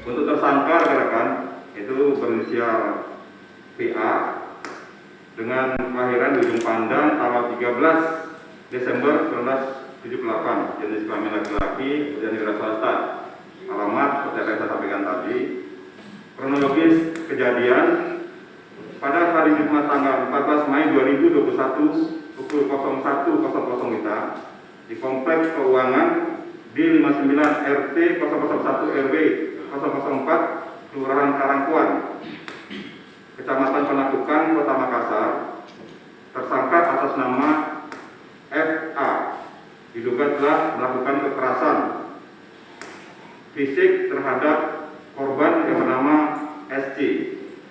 Untuk tersangka rekan-rekan itu berinisial PA dengan kelahiran di Ujung Pandang tanggal 13 Desember 1978, jenis kelamin laki-laki, dan wira swasta. Alamat seperti yang saya sampaikan tadi. Kronologis kejadian pada hari Jumat tanggal 14 Mei 2021 pukul 01.00 WITA di Kompleks Keuangan di 59 RT 001 RW 004 Kelurahan Karangkuan, Kecamatan Penakukan, Kota Makassar. Tersangka atas nama FA diduga telah melakukan kekerasan fisik terhadap korban yang bernama SC,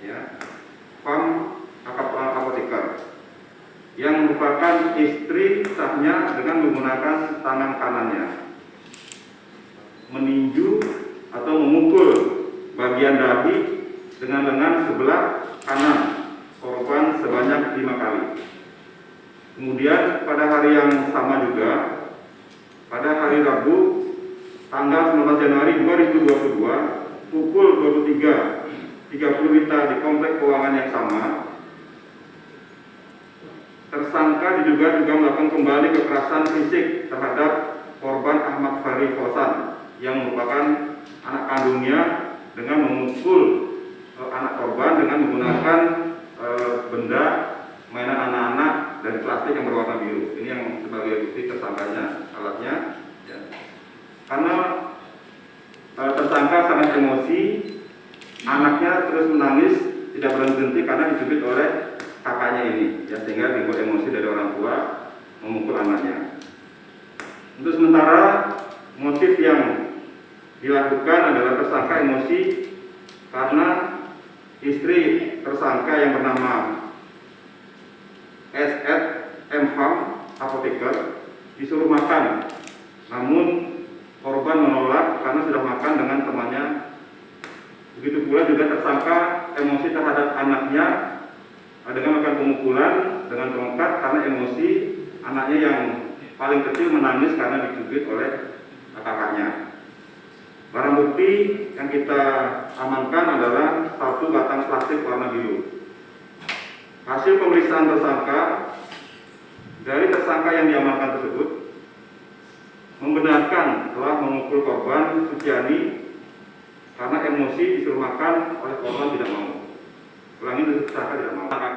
ya, Pam apoteker, yang merupakan istri sahnya dengan menggunakan tangan kanannya meninju atau memukul bagian dahi dengan lengan sebelah kanan korban sebanyak 5 kali. Kemudian pada hari yang sama juga, pada hari Rabu tanggal 19 Januari 2022 pukul 23.30 WITA di Kompleks Keuangan yang sama, tersangka diduga juga melakukan kembali kekerasan fisik terhadap korban Ahmad Fahri Fosan yang merupakan anak kandungnya dengan memukul anak korban dengan menggunakan benda mainan anak-anak dari plastik yang berwarna biru. Ini yang sebagai bukti tersangkanya, alatnya, ya. Karena tersangka sangat emosi, anaknya terus menangis tidak berhenti karena dicubit oleh kakaknya ini, ya, sehingga dibuat emosi dari orang tua memukul anaknya. Untuk sementara motif yang dilakukan adalah tersangka emosi karena istri tersangka yang bernama SZ Pam apoteker disuruh makan, namun korban menolak karena sudah makan dengan temannya. Begitu pula juga tersangka emosi terhadap anaknya dengan melakukan pemukulan dengan tongkat karena emosi anaknya yang paling kecil menangis karena dicubit oleh kakaknya. Barang bukti yang kita amankan adalah satu batang plastik warna biru. Hasil pemeriksaan tersangka, dari tersangka yang diamankan tersebut membenarkan telah memukul korban Suciani karena emosi disuruh makan oleh korban tidak mau. Ulangi, tersangka tidak mau.